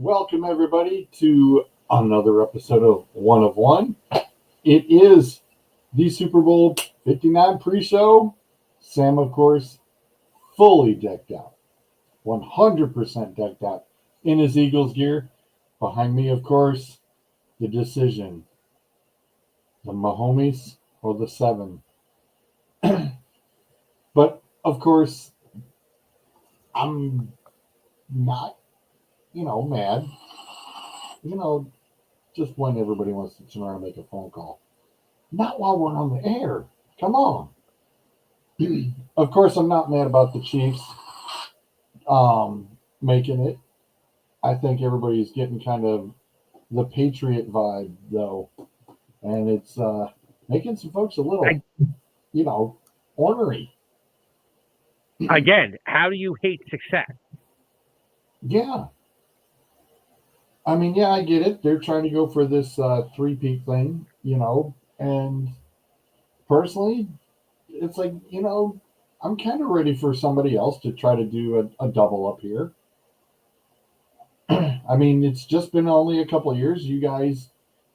Welcome, everybody, to another episode of One of One. It is the Super Bowl 59 pre show. Sam, of course, fully decked out, 100% decked out in his Eagles gear. Behind me, of course, the decision, the Mahomes or the seven. But, of course, I'm not, mad. You know, just when everybody wants to turn around and make a phone call. Not while we're on the air. Come on. Of course, I'm not mad about the Chiefs making it. I think everybody's getting kind of the Patriot vibe, though. And it's making some folks a little, ornery. Again, how do you hate success? Yeah. I mean, yeah, I get it. They're trying to go for this three-peat thing, and personally, it's like, I'm kind of ready for somebody else to try to do a double up here. I mean, it's just been only a couple of years. You guys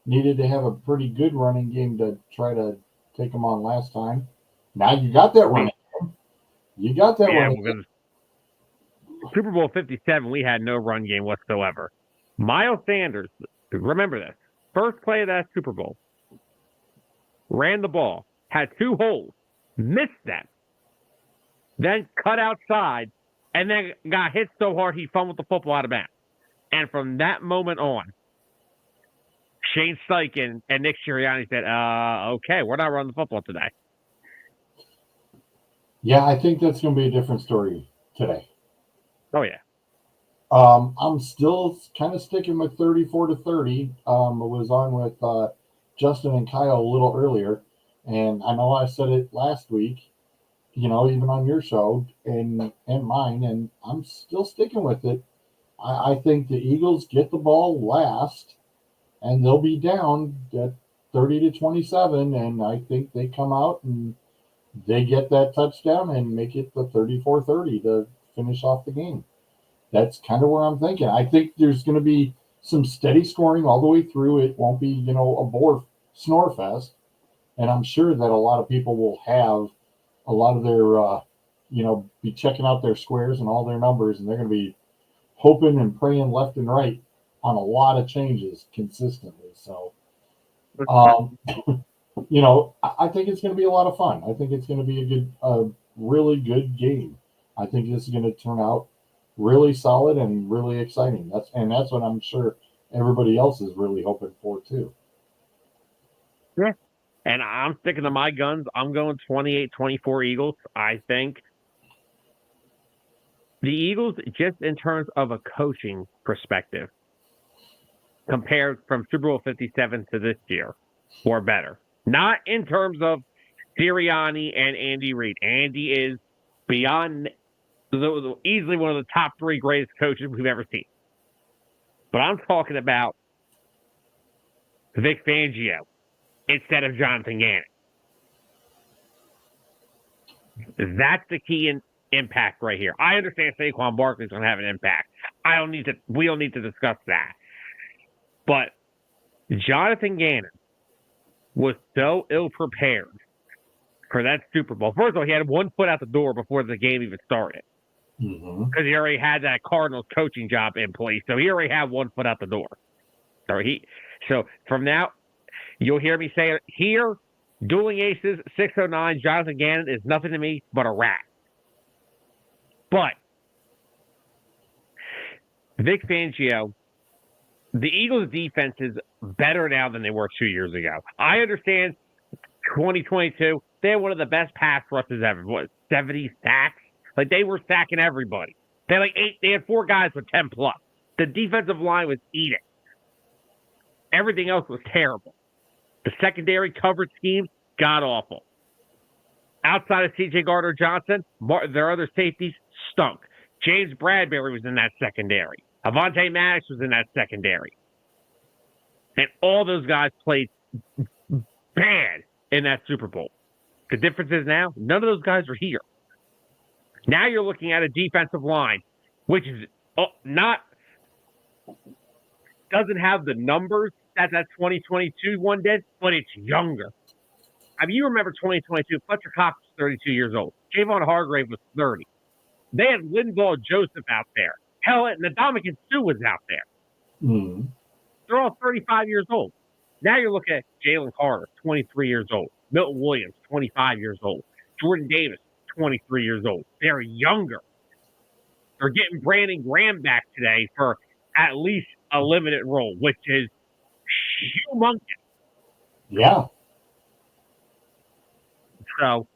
needed to have a pretty good running game to try to take them on last time. Now you got that running game. You got that running game. Super Bowl 57, we had no run game whatsoever. Miles Sanders, remember this, first play of that Super Bowl, ran the ball, had two holes, missed them, then cut outside, and then got hit so hard he fumbled the football out of bounds. And from that moment on, Shane Steichen and Nick Sirianni said, okay, we're not running the football today. Yeah, I think that's going to be a different story today. Oh, yeah. I'm still kind of sticking with 34-30. I was on with Justin and Kyle a little earlier, and I know I said it last week, even on your show and mine, and I'm still sticking with it. I think the Eagles get the ball last, and they'll be down at 30-27, and I think they come out and they get that touchdown and make it the 34-30 to finish off the game. That's kind of where I'm thinking. I think there's going to be some steady scoring all the way through. It won't be, a bore snore fest. And I'm sure that a lot of people will have a lot of their, be checking out their squares and all their numbers, and they're going to be hoping and praying left and right on a lot of changes consistently. So, I think it's going to be a lot of fun. I think it's going to be a really good game. I think this is going to turn out really solid and really exciting. That's what I'm sure everybody else is really hoping for too. Yeah. And I'm sticking to my guns. I'm going 28-24 Eagles. I think the Eagles, just in terms of a coaching perspective, compared from Super Bowl 57 to this year, or better. Not in terms of Sirianni and Andy Reid. Andy is beyond easily one of the top three greatest coaches we've ever seen. But I'm talking about Vic Fangio instead of Jonathan Gannon. That's the key impact right here. I understand Saquon Barkley's going to have an impact. We don't need to discuss that. But Jonathan Gannon was so ill-prepared for that Super Bowl. First of all, he had one foot out the door before the game even started. Because he already had that Cardinals coaching job in place. So he already had one foot out the door. So from now, you'll hear me say it here, Dueling Aces, 609, Jonathan Gannon is nothing to me but a rat. But Vic Fangio, the Eagles' defense is better now than they were 2 years ago. I understand 2022, they had one of the best pass rushes ever. 70 sacks? Like, they were sacking everybody. They had 4 guys with 10 plus. The defensive line was eating. Everything else was terrible. The secondary coverage schemes, god-awful. Outside of C.J. Gardner-Johnson, their other safeties stunk. James Bradbury was in that secondary. Avonte Maddox was in that secondary. And all those guys played bad in that Super Bowl. The difference is now, none of those guys are here. Now you're looking at a defensive line, which is not Doesn't have the numbers that 2022 one did, but it's younger. I mean, you remember 2022, Fletcher Cox was 32 years old. Javon Hargrave was 30. They had Linval Joseph out there. Hell, Ndamukong Suh was out there. Mm. They're all 35 years old. Now you're looking at Jalen Carter, 23 years old. Milton Williams, 25 years old. Jordan Davis, 23 years old. They're younger. They're getting Brandon Graham back today for at least a limited role, which is humongous. Yeah. So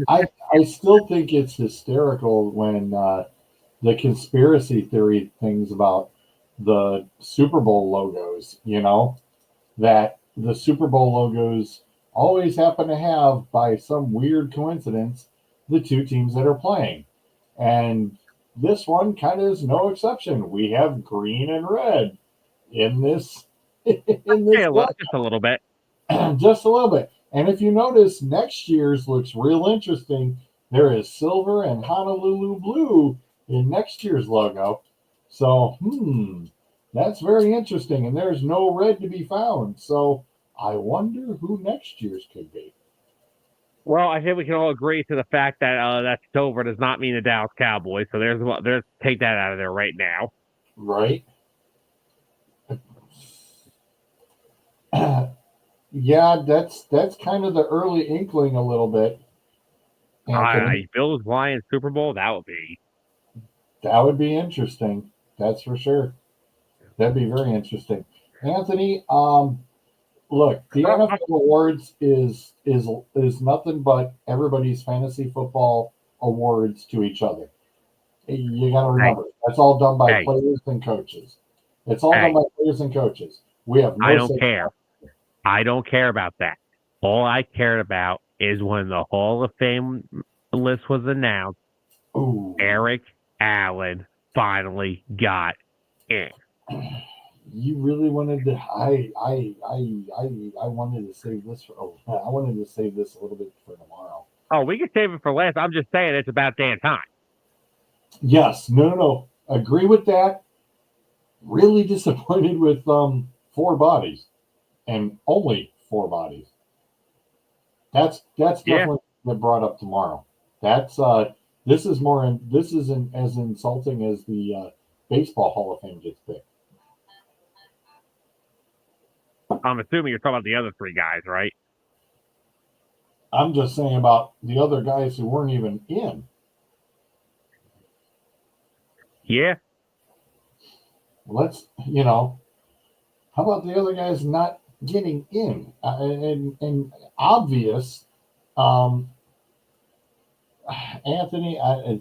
I still think it's hysterical when the conspiracy theory things about the Super Bowl logos, that the Super Bowl logos always happen to have, by some weird coincidence, the two teams that are playing. And this one kind of is no exception. We have green and red in this logo. just a little bit. Just a little bit. And if you notice, next year's looks real interesting. There is silver and Honolulu blue in next year's logo. So, that's very interesting. And there's no red to be found. So I wonder who next year's could be. Well, I think we can all agree to the fact that that silver does not mean the Dallas Cowboys. So there's take that out of there right now. Right. Yeah, that's kind of the early inkling a little bit. Bills Lions Super Bowl, that would be interesting. That's for sure. That'd be very interesting. Anthony, look, the NFL awards is nothing but everybody's fantasy football awards to each other. You got to remember, that's all done by players and coaches. It's all done by players and coaches. We have no I don't care. I don't care about that. All I cared about is when the Hall of Fame list was announced, Eric Allen finally got in. You really wanted to? I wanted to save this for. I wanted to save this a little bit for tomorrow. Oh, we can save it for last. I'm just saying it's about damn time. Yes, no. Agree with that. Really disappointed with 4 bodies, and only 4 bodies. That's definitely brought up tomorrow. That's this is as insulting as the Baseball Hall of Fame gets picked. I'm assuming you're talking about the other 3 guys, right? I'm just saying about the other guys who weren't even in. Yeah. Let's, how about the other guys not getting in? And obvious, Anthony, I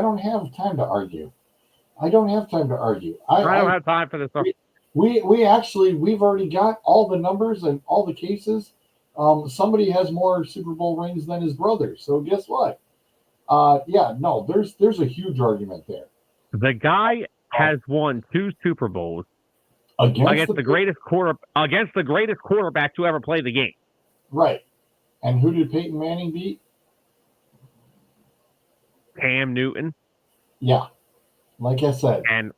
don't have time to argue. I don't have time for this stuff. We've already got all the numbers and all the cases. Somebody has more Super Bowl rings than his brother. So guess what? There's a huge argument there. The guy has won 2 Super Bowls against the greatest quarterback to ever play the game. Right. And who did Peyton Manning beat? Cam Newton. Yeah. Like I said. And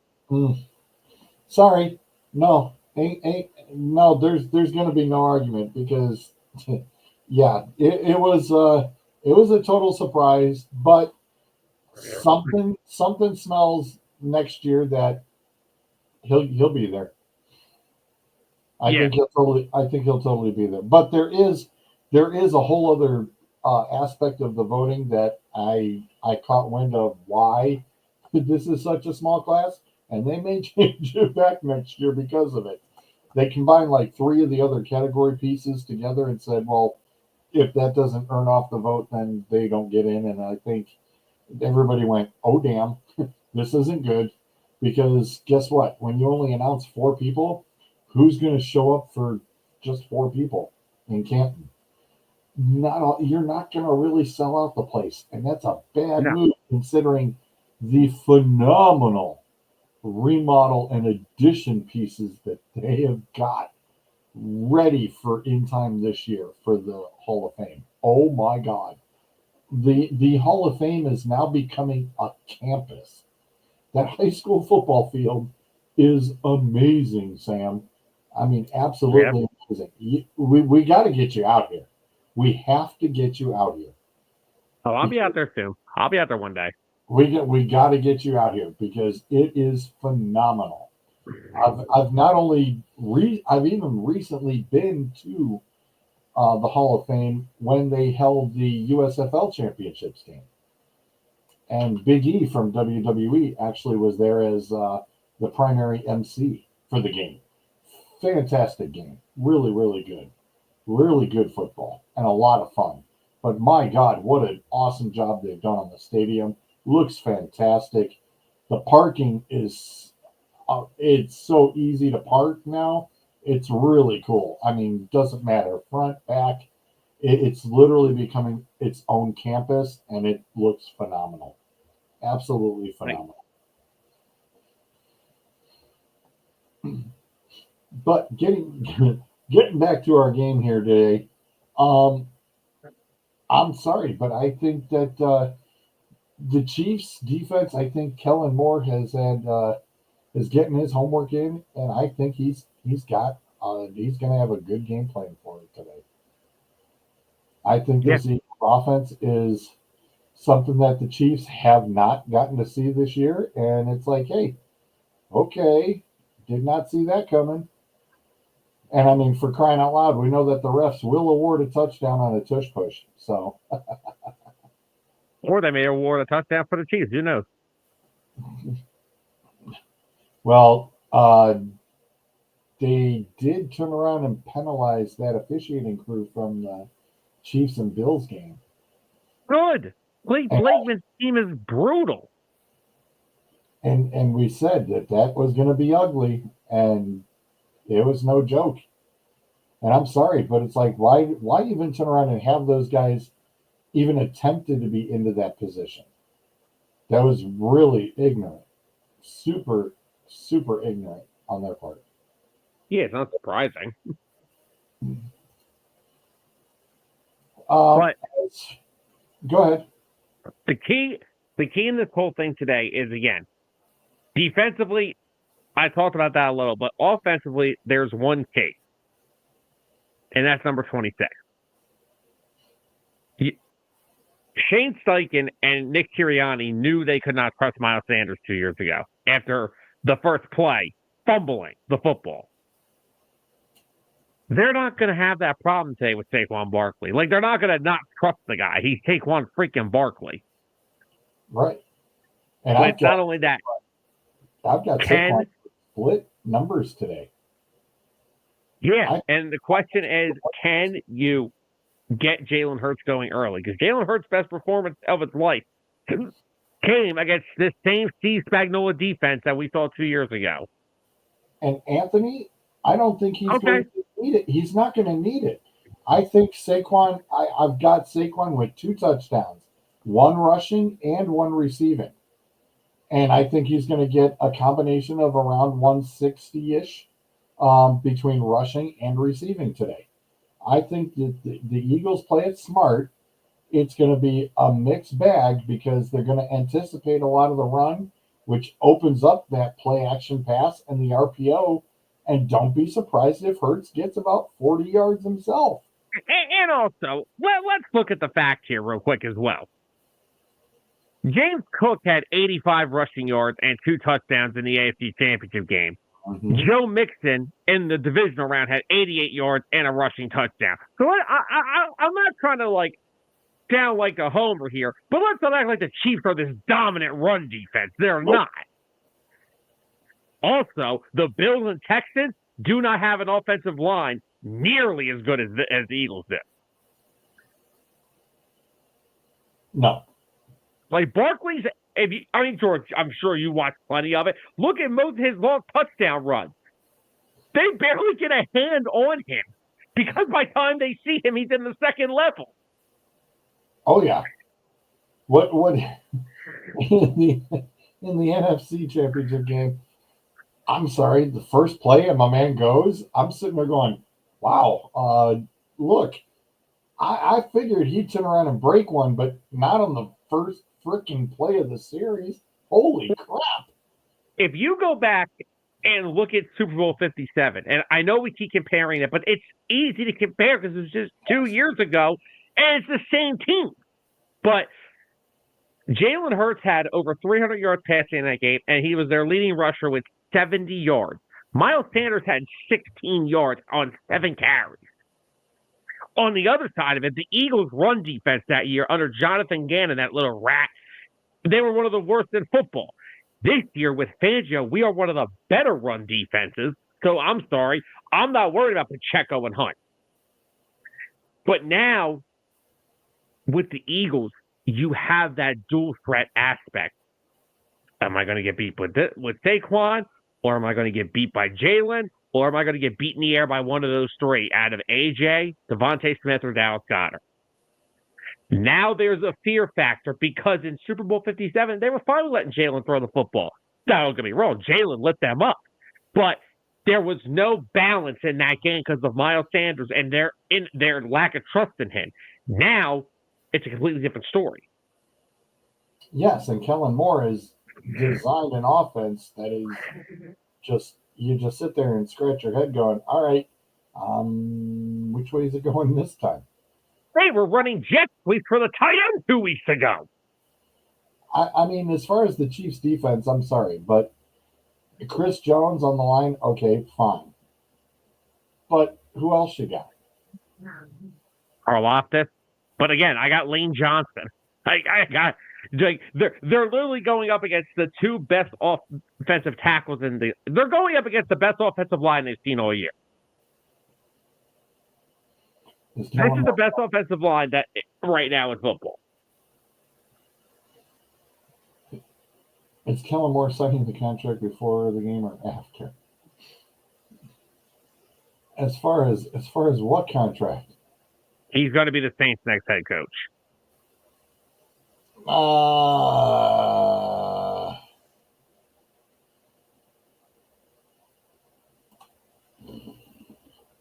sorry. No. No, there's going to be no argument because it was a total surprise, but something smells next year that he'll be there. I think he'll totally be there. But there is a whole other aspect of the voting that I caught wind of why this is such a small class, and they may change it back next year because of it. They combined like 3 of the other category pieces together and said, well, if that doesn't earn off the vote, then they don't get in. And I think everybody went, oh, damn, this isn't good. Because guess what? When you only announce 4 people, who's going to show up for just 4 people in Canton? You're not going to really sell out the place. And that's a bad move considering the phenomenal remodel and addition pieces that they have got ready for in time this year for the Hall of Fame. Oh my God. The Hall of Fame is now becoming a campus. That high school football field is amazing, Sam. I mean, Yeah. absolutely amazing. We got to get you out here. We have to get you out here. Oh, I'll be out there soon. I'll be out there one day. We got to get you out here because it is phenomenal. I've not only I've even recently been to the Hall of Fame when they held the USFL Championships game, and Big E from WWE actually was there as the primary MC for the game. Fantastic game, really good football, and a lot of fun. But my God, what an awesome job they've done on the stadium! Looks fantastic. The parking is it's so easy to park now. It's really cool. I mean, doesn't matter front, back. It's literally becoming its own campus, and it looks phenomenal. Absolutely Like, phenomenal. But getting back to our game here today, um, I'm sorry, but I think that the Chiefs defense. I think Kellen Moore has had is getting his homework in, and I think he's got he's going to have a good game plan for it today. I think yeah. this Eagles offense is something that the Chiefs have not gotten to see this year, and it's like, hey, okay, did not see that coming. And I mean, for crying out loud, we know that the refs will award a touchdown on a tush push. So, Or they may award a touchdown for the Chiefs. Who knows? well, they did turn around and penalize that officiating crew from the Chiefs and Bills game. Good. Blake And, Blakeman's team is brutal. and we said that that was going to be ugly, and it was no joke. And I'm sorry, but it's like, why even turn around and have those guys even attempted to be into that position? That was really ignorant, super ignorant on their part. Yeah, it's not surprising. Um, But go ahead. the key in this whole thing today is, again, defensively, I talked about that a little, but offensively, there's one key, and that's number 26. Shane Steichen and Nick Sirianni knew they could not trust Miles Sanders 2 years ago after the first play, fumbling the football. They're not going to have that problem today with Saquon Barkley. Like, they're not going to not trust the guy. He's Saquon freaking Barkley. Right. And But not only that, I've got Saquon split numbers today. Yeah, and the question is, can you get Jalen Hurts going early? Because Jalen Hurts' best performance of his life came against this same Steve Spagnuolo defense that we saw 2 years ago. And Anthony, I don't think he's going to need it. He's not going to need it. I think Saquon, I've got Saquon with 2 touchdowns, 1 rushing and 1 receiving. And I think he's going to get a combination of around 160-ish between rushing and receiving today. I think that the Eagles play it smart. It's going to be a mixed bag because they're going to anticipate a lot of the run, which opens up that play action pass and the RPO. And don't be surprised if Hurts gets about 40 yards himself. And also, let's look at the facts here real quick as well. James Cook had 85 rushing yards and 2 touchdowns in the AFC Championship game. Mm-hmm. Joe Mixon in the divisional round had 88 yards and a rushing touchdown. So I'm not trying to sound like a homer here, but let's not act like the Chiefs are this dominant run defense. They're not. Also, the Bills and Texans do not have an offensive line nearly as good as the Eagles do. No. Like Barkley's, George, I'm sure you watched plenty of it. Look at most of his long touchdown runs. They barely get a hand on him because by the time they see him, he's in the second level. Oh yeah. What in the NFC Championship game? I'm sorry, the first play and my man goes. I'm sitting there going, "Wow, look, I figured he'd turn around and break one, but not on the first freaking play of the series. Holy crap!" if you go back and look at Super Bowl 57, and I know we keep comparing it, but it's easy to compare because it was just 2 years ago, and it's the same team. But Jalen Hurts had over 300 yards passing in that game, and he was their leading rusher with 70 yards. Miles Sanders had 16 yards on 7 carries. On the other side of it, the Eagles' run defense that year under Jonathan Gannon, that little rat, they were one of the worst in football. This year with Fangio, we are one of the better run defenses. So I'm sorry. I'm not worried about Pacheco and Hunt. But now, with the Eagles, you have that dual threat aspect. Am I going to get beat with Saquon? Or am I going to get beat by Jalen? Or am I going to get beat in the air by one of those three out of AJ, Devontae Smith, or Dallas Goedert? Now there's a fear factor because in Super Bowl 57, they were finally letting Jalen throw the football. Don't get me wrong, Jalen lit them up. But there was no balance in that game because of Miles Sanders and their lack of trust in him. Now it's a completely different story. Yes, and Kellen Moore has designed an offense that is just, you just sit there and scratch your head going, all right, which way is it going this time? They were running jet sweeps for the tight end 2 weeks ago. I mean, as far as the Chiefs defense, I'm sorry, but Chris Jones on the line, okay, fine. But who else you got? Karlaftis. But again, I got Lane Johnson. I got they're literally going up against the two best offensive tackles they're going up against the best offensive line they've seen all year. This is the best offensive line that right now in football. Is Kellen Moore signing the contract before the game or after? As far as what contract? He's going to be the Saints' next head coach.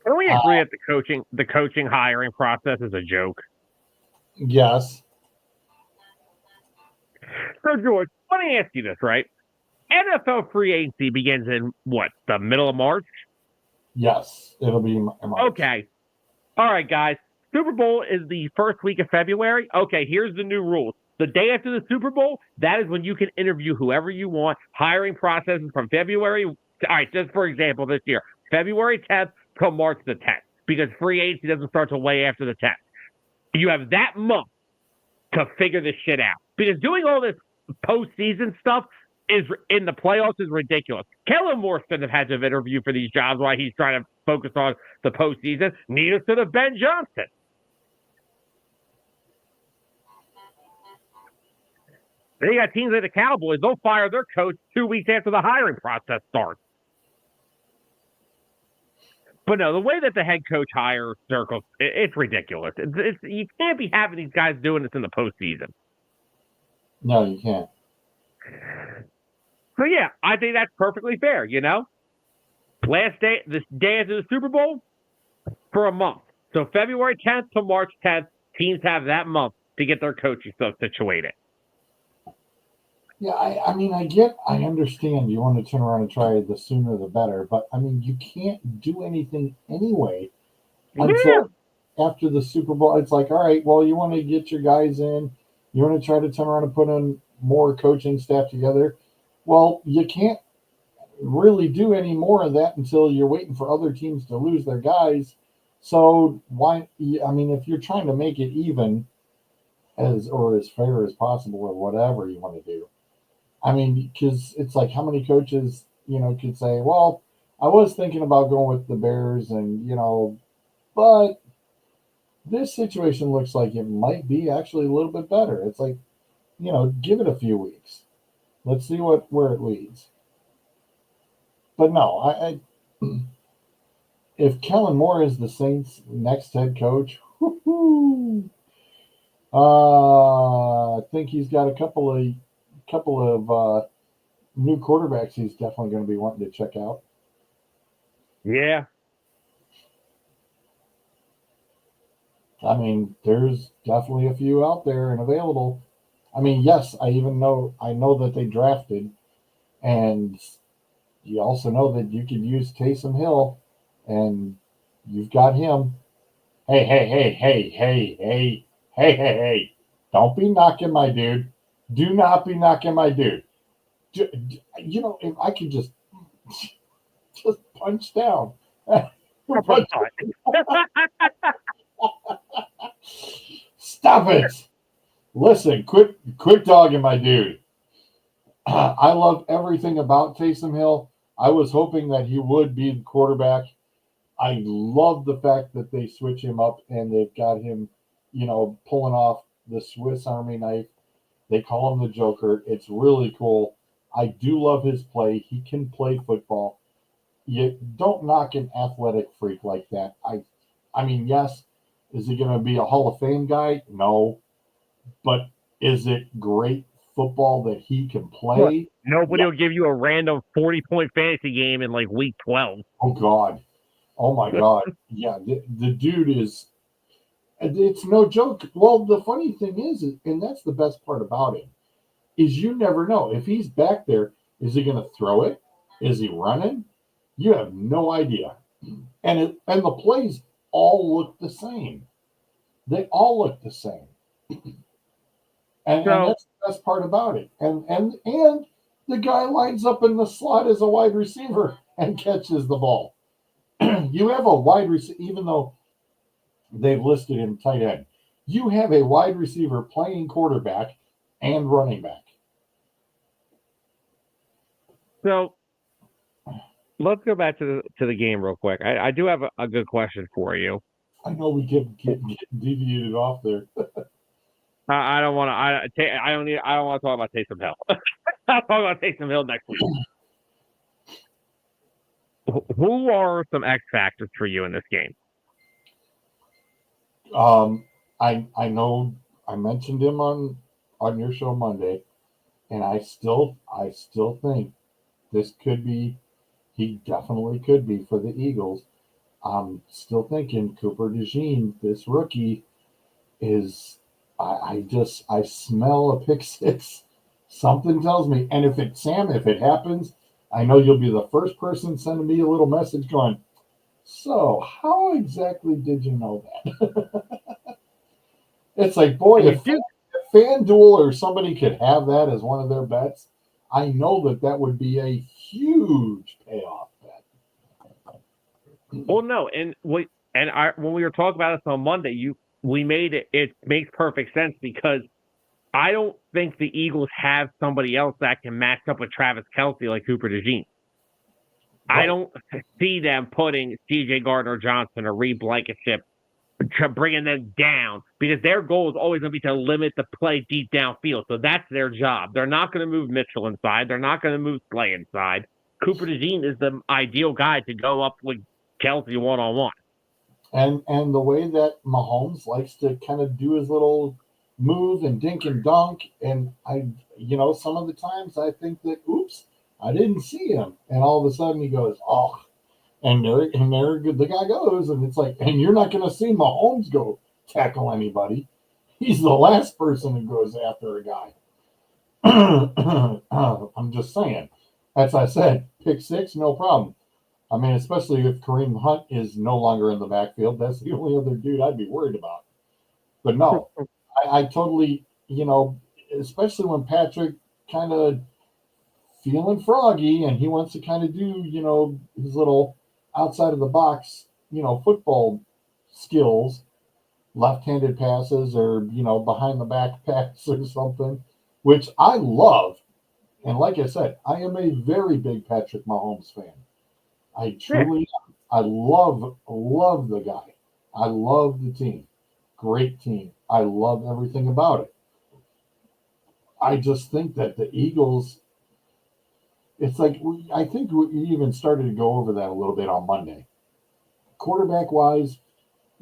Can we agree that the coaching hiring process is a joke? Yes. So, George, let me ask you this, right? NFL free agency begins in what, the middle of March? Yes, it'll be March. Okay. All right, guys. Super Bowl is the first week of February. Okay, here's the new rules. The day after the Super Bowl, that is when you can interview whoever you want. Hiring processes from February. All right, just for example, this year, February 10th till March the 10th, because free agency doesn't start till way after the 10th. You have that month to figure this shit out. Because doing all this postseason stuff is in the playoffs is ridiculous. Kellen Moore shouldn't have had to interview for these jobs while he's trying to focus on the postseason. Neither should have Ben Johnson. Then you got teams like the Cowboys. They'll fire their coach 2 weeks after the hiring process starts. But no, the way that the head coach hire circles, it's ridiculous. You can't be having these guys doing this in the postseason. No, you can't. So yeah, I think that's perfectly fair, you know? Last day, this day after the Super Bowl, for a month. So February 10th to March 10th, teams have that month to get their coaching stuff situated. Yeah, I mean, I understand you want to turn around and try the sooner the better, but I mean, you can't do anything anyway until after the Super Bowl. It's like, all right, well, you want to get your guys in, you want to try to turn around and put in more coaching staff together. Well, you can't really do any more of that until you're waiting for other teams to lose their guys. So why? I mean, if you're trying to make it even as fair as possible or whatever you want to do. I mean, because it's like how many coaches, could say, well, I was thinking about going with the Bears and, but this situation looks like it might be actually a little bit better. It's like, give it a few weeks. Let's see where it leads. But no, I if Kellen Moore is the Saints' next head coach, I think he's got a couple of new quarterbacks he's definitely going to be wanting to check out. Yeah. I mean, there's definitely a few out there and available. I mean, yes, I know that they drafted And you also know that you could use Taysom Hill, and you've got him. Hey, hey, hey, hey, hey, hey, hey, hey, hey. Don't be knocking my dude. Do not be knocking my dude. You know, if I could just punch down. Punch- Stop it. Listen, quit dogging my dude. I love everything about Taysom Hill. I was hoping that he would be the quarterback. I love the fact that they switch him up and they've got him, pulling off the Swiss Army knife. They call him the Joker. It's really cool. I do love his play. He can play football. You don't knock an athletic freak like that. I mean, yes, is he going to be a Hall of Fame guy? No, but is it great football that he can play? Nobody Yeah. will give you a random 40-point fantasy game in like week 12. Oh God. Oh my God. Yeah, the dude is. It's no joke. Well, the funny thing is, and that's the best part about him, is you never know if he's back there. Is he going to throw it? Is he running? You have no idea. And the plays all look the same. They all look the same. And So, that's the best part about it. And the guy lines up in the slot as a wide receiver and catches the ball. You have a wide receiver, even though they've listed him tight end. You have a wide receiver playing quarterback and running back. so let's go back to the game real quick. I do have a good question for you. I know we get deviated off there. I don't want to. I don't need. I don't want to talk about Taysom Hill. I'll talk about Taysom Hill next week. Who are some X factors for you in this game? I know I mentioned him on your show Monday, and I still think this could be. He definitely could be for the Eagles. I'm still thinking Cooper DeJean, this rookie, is. I smell a pick six. Something tells me, and if it happens, I know you'll be the first person sending me a little message going, so how exactly did you know that? It's like, boy, if FanDuel or somebody could have that as one of their bets, I know that would be a huge payoff bet. Well, no, and when we were talking about this on Monday, we made it. It makes perfect sense because I don't think the Eagles have somebody else that can match up with Travis Kelce like Cooper DeJean. Right. I don't see them putting C.J. Gardner-Johnson or Reed Blankenship to bringing them down because their goal is always going to be to limit the play deep downfield. So that's their job. They're not going to move Mitchell inside. They're not going to move Slay inside. Cooper DeJean is the ideal guy to go up with Kelce one-on-one. And the way that Mahomes likes to kind of do his little move and dink and dunk, and some of the times I think that, oops, I didn't see him, and all of a sudden he goes, oh, and there the guy goes, and it's like, and you're not going to see Mahomes go tackle anybody. He's the last person who goes after a guy. I'm just saying. As I said, pick six, no problem. I mean, especially if Kareem Hunt is no longer in the backfield, that's the only other dude I'd be worried about. But no, I totally, especially when Patrick kind of feeling froggy and he wants to kind of do, his little outside of the box, football skills, left-handed passes or, behind the back pass or something, which I love. And like I said, I am a very big Patrick Mahomes fan. I truly, I love the guy. I love the team. Great team. I love everything about it. I just think that the Eagles, it's like, I think we even started to go over that a little bit on Monday. Quarterback wise,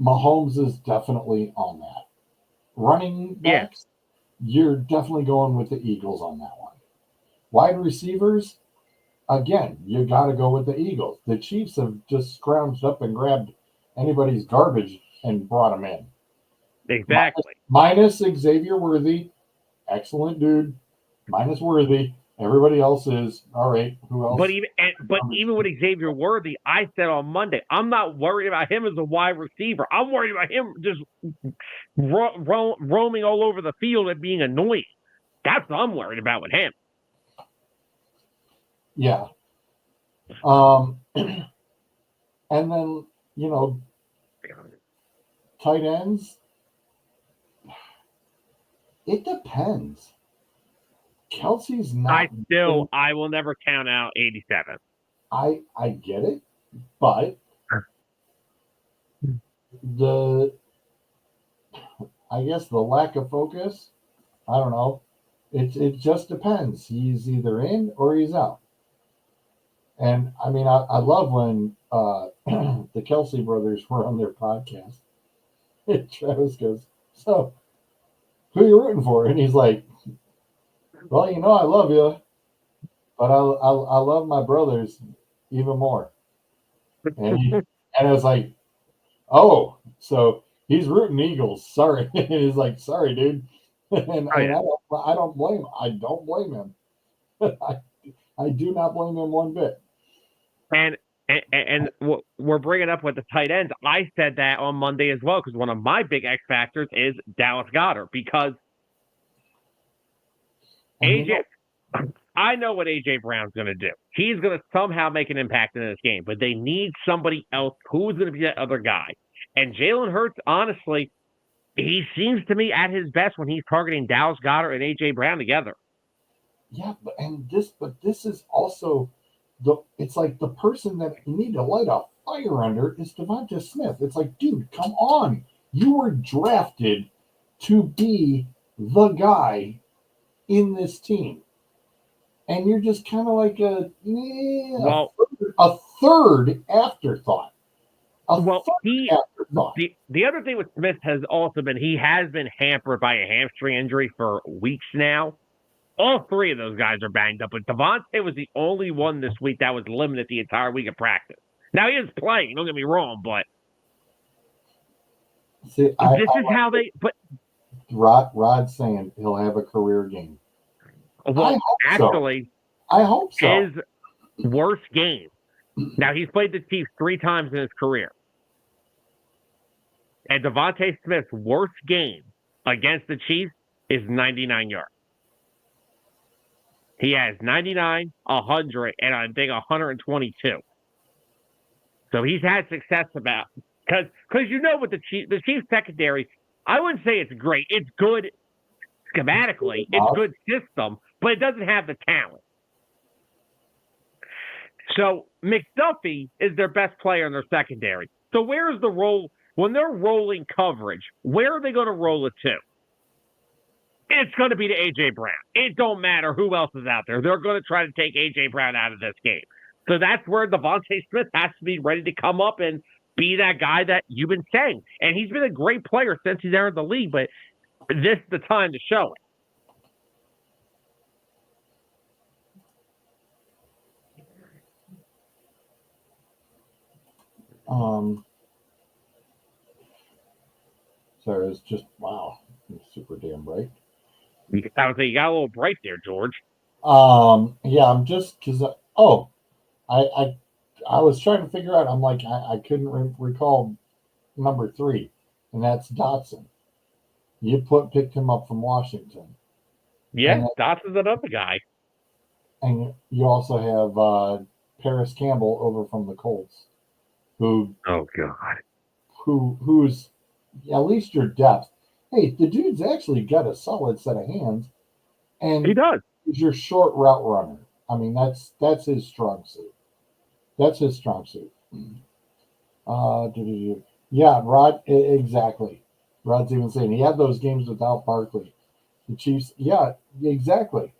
Mahomes is definitely on that. Running backs, you're definitely going with the Eagles on that one. Wide receivers, again, you got to go with the Eagles. The Chiefs have just scrounged up and grabbed anybody's garbage and brought them in. Exactly. Minus Xavier Worthy. Excellent dude. Minus Worthy. Everybody else is all right. Who else? But even with Xavier Worthy, I said on Monday, I'm not worried about him as a wide receiver. I'm worried about him just roaming all over the field and being annoying. That's what I'm worried about with him. Yeah. And then, tight ends, it depends. Kelsey's not. I will never count out 87. I get it, but I guess the lack of focus, I don't know. It just depends. He's either in or he's out. And I mean, I love when the Kelsey brothers were on their podcast. And Travis goes, "So, who are you rooting for?" And he's like, "Well, I love you, but I love my brothers even more." And I was like, "Oh, so he's rooting Eagles. Sorry." And he's like, "Sorry, dude." And I don't blame. I don't blame him. I do not blame him one bit. And we're bringing up with the tight ends. I said that on Monday as well because one of my big X factors is Dallas Goedert because I know what AJ Brown's going to do. He's going to somehow make an impact in this game, but they need somebody else who's going to be that other guy. And Jalen Hurts, honestly, he seems to me at his best when he's targeting Dallas Goedert and AJ Brown together. Yeah, but this is also it's like the person that you need to light a fire under is Devonta Smith. It's like, dude, come on. You were drafted to be the guy in this team. And you're just kind of like a third afterthought. The other thing with Smith has also been he has been hampered by a hamstring injury for weeks now. All three of those guys are banged up, but Devontae was the only one this week that was limited the entire week of practice. Now he is playing, don't get me wrong, but how they. But Rod's saying he'll have a career game. Well, I hope so. His worst game. Now he's played the Chiefs 3 times in his career, and Devontae Smith's worst game against the Chiefs is 99 yards. He has 99, 100, and I think 122. So he's had success about because with the Chiefs secondary, I wouldn't say it's great. It's good schematically. It's good system, but it doesn't have the talent. So McDuffie is their best player in their secondary. So where is the role when they're rolling coverage? Where are they going to roll it to? It's going to be to A.J. Brown. It don't matter who else is out there. They're going to try to take A.J. Brown out of this game. So that's where Devontae Smith has to be ready to come up and be that guy that you've been saying. And he's been a great player since he's entered the league, but this is the time to show it. Sorry, it's just wow, it's super damn bright. I would say you got a little bright there, George. Yeah, I'm just because I was trying to figure out. I'm like I couldn't recall number 3, and that's Dotson. You picked him up from Washington. Yeah, Dotson's another guy. And you also have Paris Campbell over from the Colts, who who's at least your depth. Hey, the dude's actually got a solid set of hands, and he does. He's your short route runner. I mean, that's his strong suit. That's his strong suit. Yeah, Rod, exactly. Rod's even saying he had those games without Barkley. The Chiefs, yeah, exactly.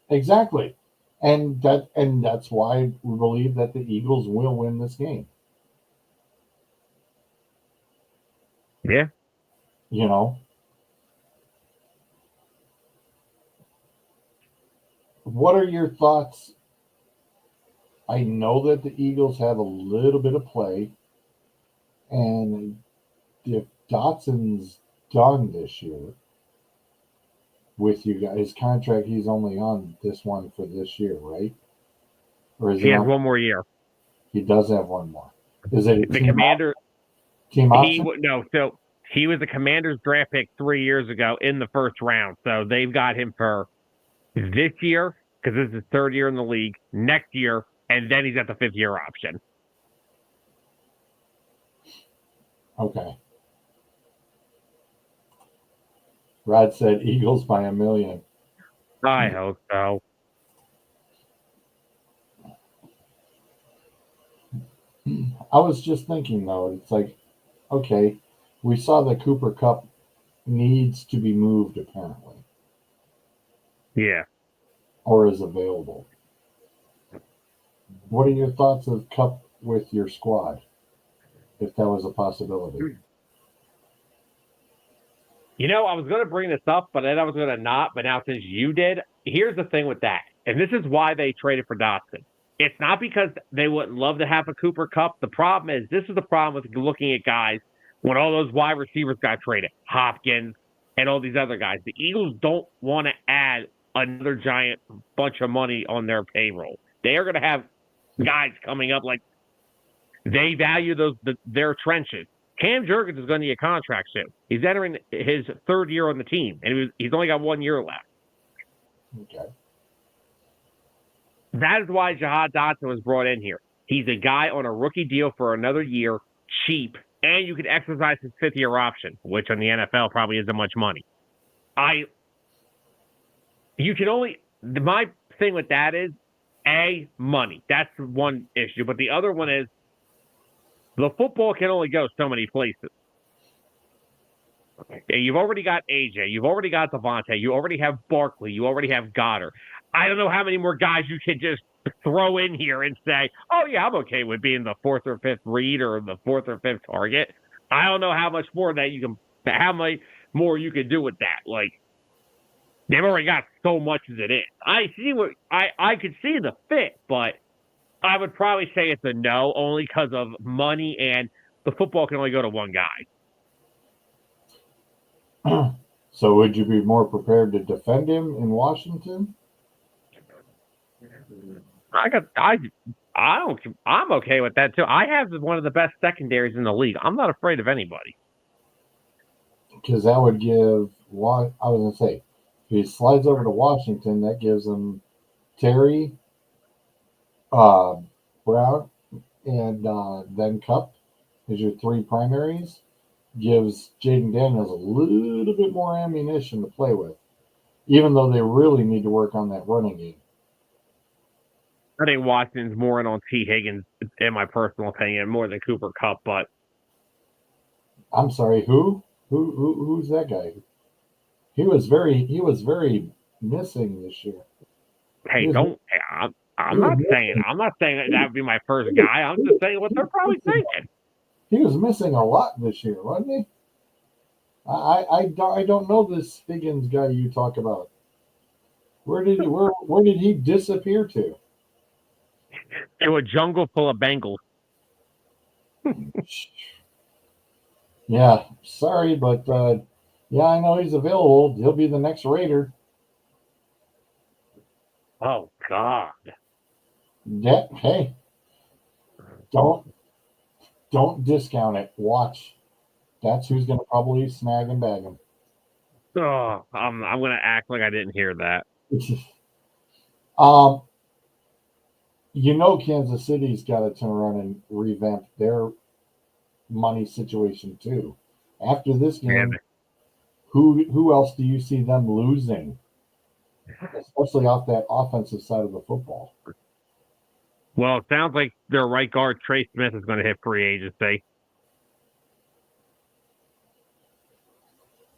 Exactly. And that's why we believe that the Eagles will win this game. Yeah. What are your thoughts? I know that the Eagles have a little bit of play, and if Dotson's done this year, with you guys. His contract, he's only on this one for this year, right? Or is He he has on? one more year. He does have one more. Is it a The Commander, team option? no, so he was the Commander's draft pick 3 years ago in the first round. So they've got him for this year because this is his third year in the league, next year, and then he's at the 5th-year option. Okay. Rod said Eagles by $1 million. I hope so. I was just thinking though, it's like, okay, we saw that Cooper Cup needs to be moved apparently, Yeah. or is available. What are your thoughts of Cup with your squad, if that was a possibility? I was going to bring this up, but then I was going to not. But now since you did, here's the thing with that. And this is why they traded for Dotson. It's not because they wouldn't love to have a Cooper Cup. The problem is, this is the problem with looking at guys when all those wide receivers got traded, Hopkins and all these other guys. The Eagles don't want to add another giant bunch of money on their payroll. They are going to have guys coming up like they value their trenches. Cam Jurgens is going to get a contract soon. He's entering his 3rd year on the team, and he's only got 1 year left. Okay. That is why Jahad Dotson was brought in here. He's a guy on a rookie deal for another year, cheap, and you can exercise his 5th-year option, which on the NFL probably isn't much money. My thing with that is, money. That's one issue. But the other one is, the football can only go so many places. You've already got AJ. You've already got Devontae. You already have Barkley. You already have Goddard. I don't know how many more guys you can just throw in here and say, oh, yeah, I'm okay with being the 4th or 5th read or the 4th or 5th target. I don't know how much more how many more you can do with that. Like, they've already got so much as it is. I could see the fit, but I would probably say it's a no, only because of money and the football can only go to one guy. So would you be more prepared to defend him in Washington? I'm okay with that too. I have one of the best secondaries in the league. I'm not afraid of anybody. Because that would give what I was gonna say. If he slides over to Washington, that gives him Terry, Brown, and then Cup as your 3 primaries. Gives Jaden Daniels a little bit more ammunition to play with, even though they really need to work on that running game. I think Watson's more in on T. Higgins, in my personal opinion, more than Cooper Cup. But I'm sorry, who's that guy? He was very missing this year. hey, I'm not saying that would be my first guy. I'm just saying what they're probably thinking. He was missing a lot this year, wasn't he? I don't know this Higgins guy you talk about. Where did he disappear to? To a jungle full of Bengals. Yeah, sorry, but yeah, I know he's available. He'll be the next Raider. Oh God. Yeah, hey, don't discount it. Watch. That's who's going to probably snag and bag him. Oh, I'm gonna act like I didn't hear that. Kansas City's got to turn around and revamp their money situation too. After this game, Man. who else do you see them losing? Especially off that offensive side of the football. Well, it sounds like their right guard Trey Smith is going to hit free agency.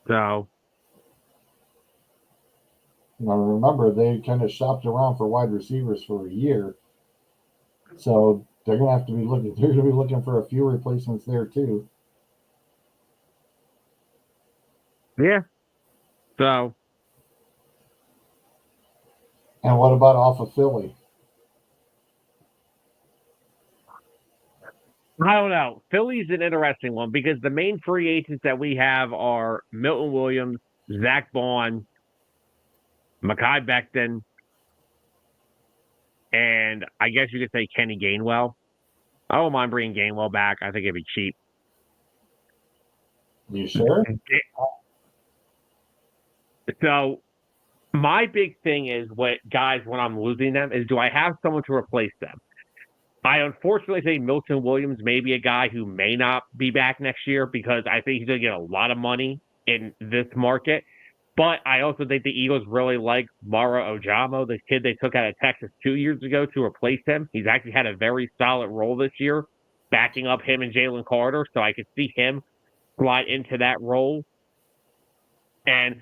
So, now remember, they kind of shopped around for wide receivers for a year, so they're going to have to be looking. They're going to be looking for a few replacements there too. yeah. So, and what about off of Philly? I don't know. Philly's an interesting one because the main free agents that we have are Milton Williams, Zach Bond, Mekhi Becton, and I guess you could say Kenny Gainwell. I don't mind bringing Gainwell back. I think it'd be cheap. You sure? So my big thing is when I'm losing them is, do I have someone to replace them? I unfortunately think Milton Williams may be a guy who may not be back next year because I think he's going to get a lot of money in this market. But I also think the Eagles really like Mara Ojamo, the kid they took out of Texas 2 years ago to replace him. He's actually had a very solid role this year, backing up him and Jalen Carter. So I could see him slide into that role. And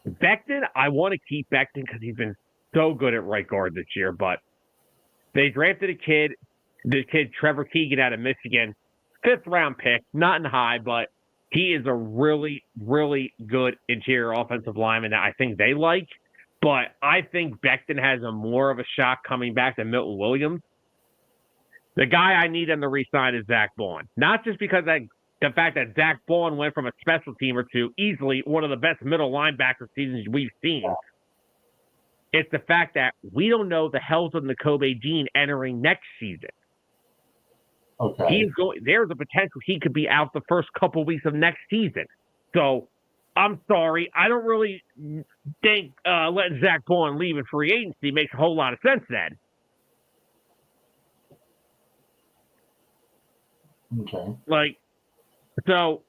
Becton, I want to keep Becton because he's been so good at right guard this year. But they drafted the kid Trevor Keegan out of Michigan, 5th round pick, not in high, but he is a really, really good interior offensive lineman that I think they like. But I think Becton has more of a shot coming back than Milton Williams. The guy I need them to re-sign is Zach Bond. Not just because the fact that Zach Bond went from a special teamer to easily one of the best middle linebacker seasons we've seen. It's the fact that we don't know the health of Nakobe Dean entering next season. Okay. There's a potential he could be out the first couple weeks of next season. So I'm sorry. I don't really think letting Zach Bond leave in free agency makes a whole lot of sense then. Okay. So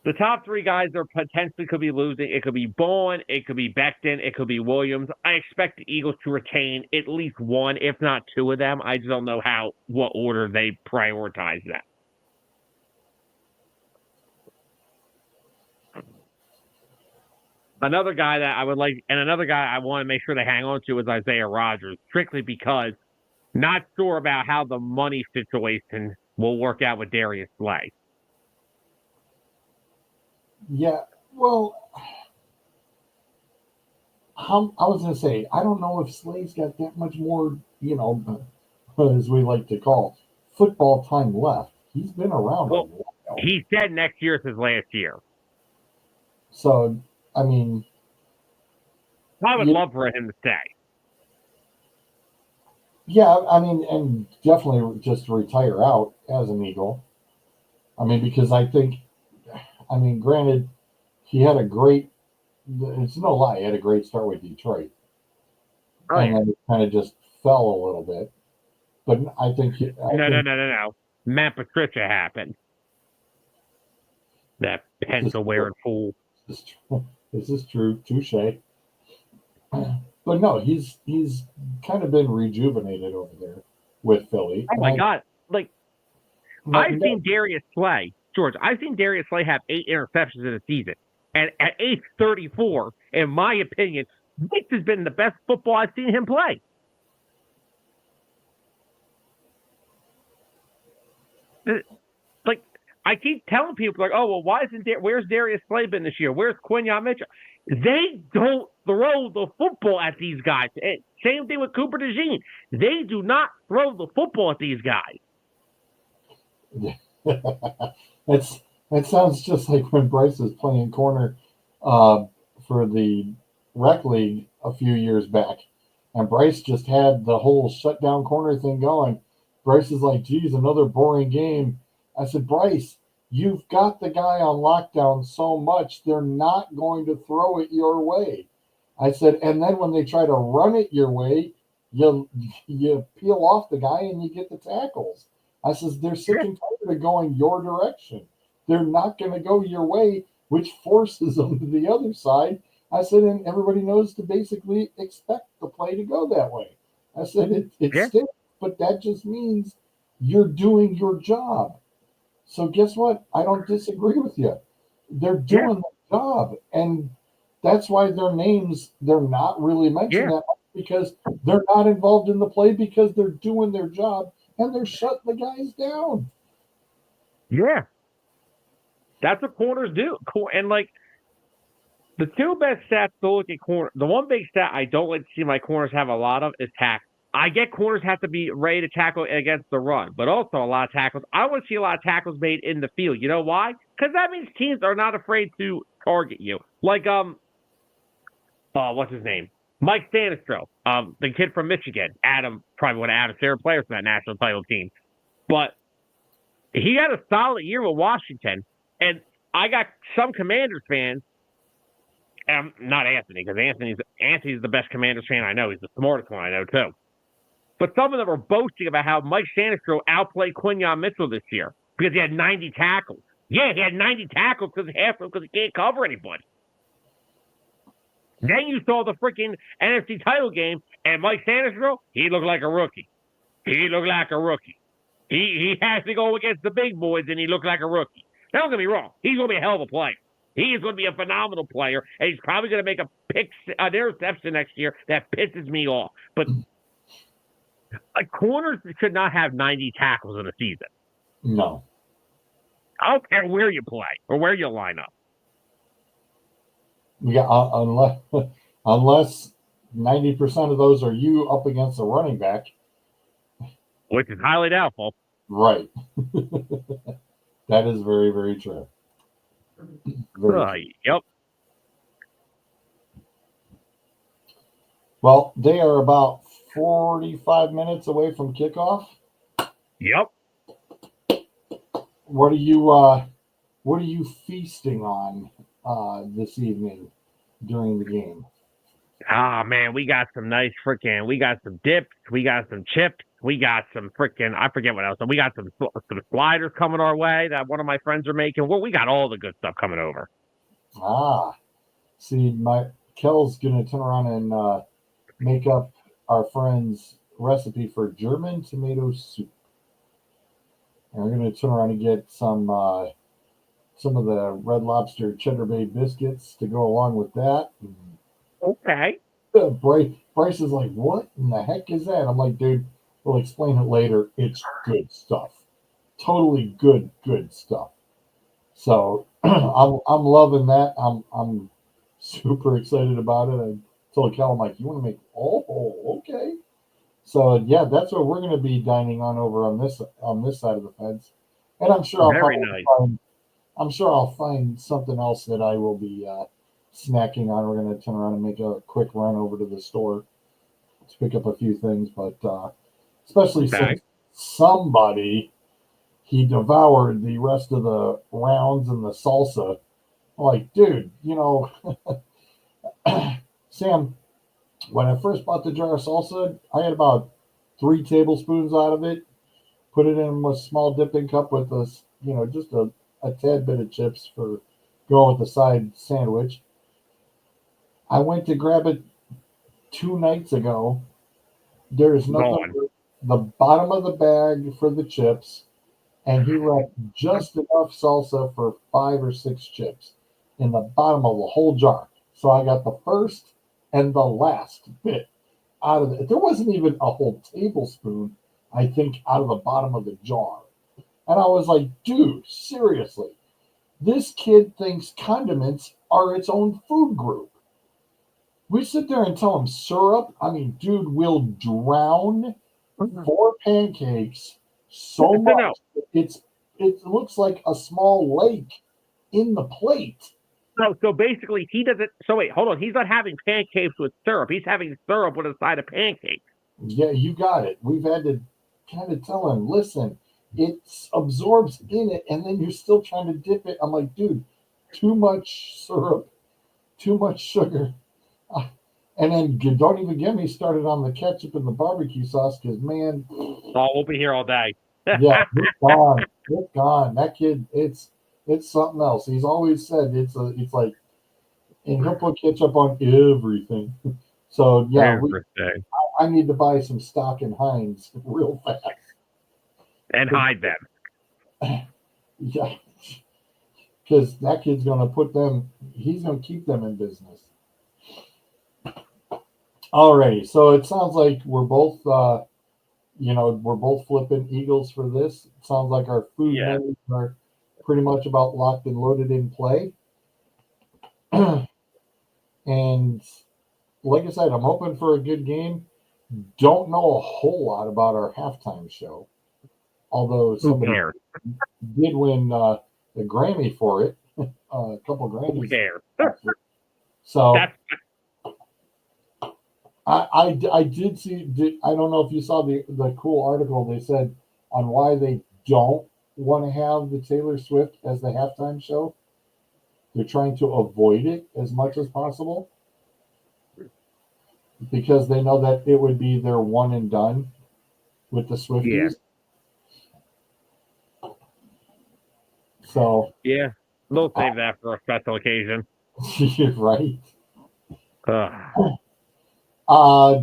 the top 3 guys that potentially could be losing, it could be Bowen, it could be Becton, it could be Williams. I expect the Eagles to retain at least 1, if not 2 of them. I just don't know what order they prioritize that. Another guy that I would like, and another guy I want to make sure they hang on to is Isaiah Rodgers, strictly because not sure about how the money situation will work out with Darius Slay. Yeah, well, I was going to say, I don't know if Slay's got that much more, as we like to call, football time left. He's been around a while. He said next year is his last year. So, I mean, I would love for him to stay. Yeah, I mean, and definitely just retire out as an Eagle. I mean, because granted, he had it's no lie, he had a great start with Detroit. And then it kind of just fell a little bit. But I think... No. Matt Patricia happened. That pencil-wearing fool. This is true. Touche. But no, he's kind of been rejuvenated over there with Philly. Oh, my God. I've seen Darius Slay. George, I've seen Darius Slay have 8 interceptions in a season. And at age 34, in my opinion, this has been the best football I've seen him play. I keep telling people, oh, well, where's Darius Slay been this year? Where's Quinyon Mitchell? They don't throw the football at these guys. Same thing with Cooper DeJean. They do not throw the football at these guys. That sounds just like when Bryce was playing corner for the rec league a few years back, and Bryce just had the whole shutdown corner thing going. Bryce is like, geez, another boring game. I said, Bryce, you've got the guy on lockdown so much, they're not going to throw it your way. I said, and then when they try to run it your way, you peel off the guy and you get the tackles. I says, they're sick and tired of going your direction. They're not going to go your way, which forces them to the other side. I said, and everybody knows to basically expect the play to go that way. I said, it stinks, but that just means you're doing your job. So guess what? I don't disagree with you. They're doing the job. And that's why their names, they're not really mentioned that much, because they're not involved in the play, because they're doing their job and they're shutting the guys down. Yeah. That's what corners do. And the 2 best stats to look at corner, the one big stat I don't like to see my corners have a lot of is tackle. I get corners have to be ready to tackle against the run, but also a lot of tackles. I want to see a lot of tackles made in the field. You know why? Because that means teams are not afraid to target you. Like what's his name? Mike Sanistro, the kid from Michigan. Adam, probably one of Adam's favorite players from that national title team. But he had a solid year with Washington. And I got some Commanders fans, and not Anthony, because Anthony's the best Commanders fan I know. He's the smartest one I know, too. But some of them are boasting about how Mike Sanistro outplayed Quinyon Mitchell this year because he had 90 tackles. Yeah, he had 90 tackles because he can't cover anybody. Then you saw the freaking NFC title game, and Mike Sanistro, he looked like a rookie. He looked like a rookie. He has to go against the big boys, and he looked like a rookie. Now, don't get me wrong. He's going to be a hell of a player. He is going to be a phenomenal player, and he's probably going to make an interception next year that pisses me off. But corners should not have 90 tackles in a season. No. I don't care where you play or where you line up. Yeah, unless 90% of those are you up against a running back. Which is highly doubtful. Right. That is very, very true. Very true. Yep. Well, they are about 45 minutes away from kickoff. Yep. What are you feasting on this evening during the game? Ah, man, we got some nice we got some dips, we got some chips, we got some I forget what else. We got some sliders coming our way that one of my friends are making. Well, we got all the good stuff coming over. See, Kel's going to turn around and make up our friend's recipe for German tomato soup. And we're going to turn around and get some of the Red Lobster Cheddar Bay biscuits to go along with that. Okay. Bryce is like, what in the heck is that? I'm like, dude, we'll explain it later. It's good stuff. Totally good stuff. So I'm loving that. I'm super excited about it. I told Cal, I'm like, you want to make? Oh, okay. So yeah, that's what we're going to be dining on over on this side of the fence, and I'm sure I'll find something else that I will be snacking on. We're going to turn around and make a quick run over to the store to pick up a few things, but especially since somebody he devoured the rest of the rounds and the salsa. I'm like, dude, Sam, when I first bought the jar of salsa, I had about 3 tablespoons out of it, put it in a small dipping cup with just a tad bit of chips for going with the side sandwich. I went to grab it 2 nights ago. There's nothing but the bottom of the bag for the chips, and he left just enough salsa for 5 or 6 chips in the bottom of the whole jar. So I got the first and the last bit out of it. There wasn't even a whole tablespoon, I think, out of the bottom of the jar. And I was like, dude, seriously, this kid thinks condiments are its own food group. We sit there and tell him syrup. I mean, dude will drown 4 pancakes so much. It looks like a small lake in the plate. So basically, he doesn't. So wait, hold on. He's not having pancakes with syrup. He's having syrup with a side of pancakes. Yeah, you got it. We've had to kind of tell him, listen, it absorbs in it, and then you're still trying to dip it. I'm like, dude, too much syrup, too much sugar. And then don't even get me started on the ketchup and the barbecue sauce, because, man. Oh, we'll be here all day. Yeah, it's gone. It's gone. That kid, it's something else. He's always said it's like, and he'll put ketchup on everything. So yeah, I need to buy some stock in Heinz real fast and hide them. Yeah, because that kid's gonna put them. He's gonna keep them in business. Alrighty, so it sounds like we're both, we're both flipping Eagles for this. It sounds like our food menus are pretty much about locked and loaded in play. And like I said, I'm hoping for a good game. Don't know a whole lot about our halftime show, although somebody did win the Grammy for it. a couple Who grannies. cares? So That's I did see. I don't know if you saw the cool article they said on why they don't want to have the Taylor Swift as the halftime show. They're trying to avoid it as much as possible because they know that it would be their one and done with the yeah, Swifties. So yeah. They'll save that for a special occasion. you're right. Ugh. Uh,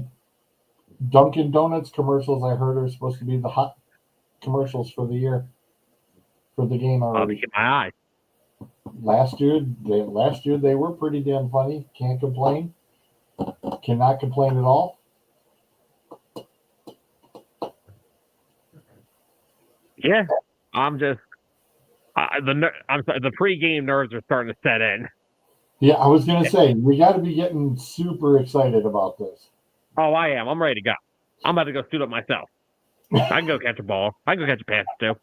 Dunkin' Donuts commercials I heard are supposed to be the hot commercials for the year for the game I'll already. keep my eye. Last year they were pretty damn funny. Can't complain. Cannot complain at all. Yeah, I'm just I'm sorry, the pregame nerves are starting to set in. Yeah, I was gonna say we got to be getting super excited about this. Oh, I am. I'm ready to go. I'm about to go suit up myself. I can go catch a ball. I can go catch a pass too.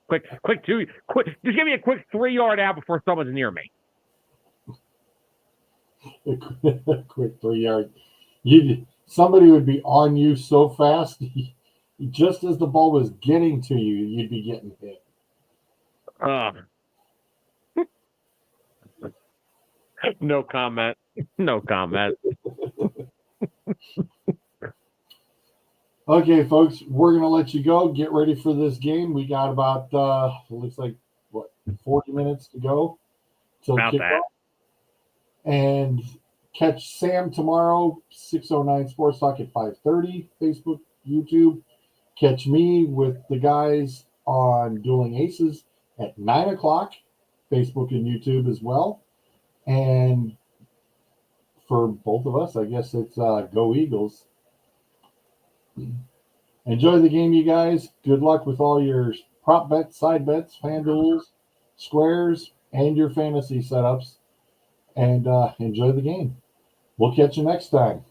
Quick two. Quick, just give me a quick 3-yard out before someone's near me. A quick 3 yard. Somebody would be on you so fast. Just as the ball was getting to you, you'd be getting hit. No comment. No comment. Okay, folks, we're gonna let you go. Get ready for this game. We got about looks like what 40 minutes to go till About kickoff. that. And catch Sam tomorrow, 609 Sports Talk at 5:30, Facebook, YouTube. Catch me with the guys on Dueling Aces at 9 o'clock, Facebook and YouTube as well. And for both of us, I guess it's Go Eagles. Enjoy the game, you guys. Good luck with all your prop bets, side bets, fan duels, squares, and your fantasy setups. And enjoy the game. We'll catch you next time.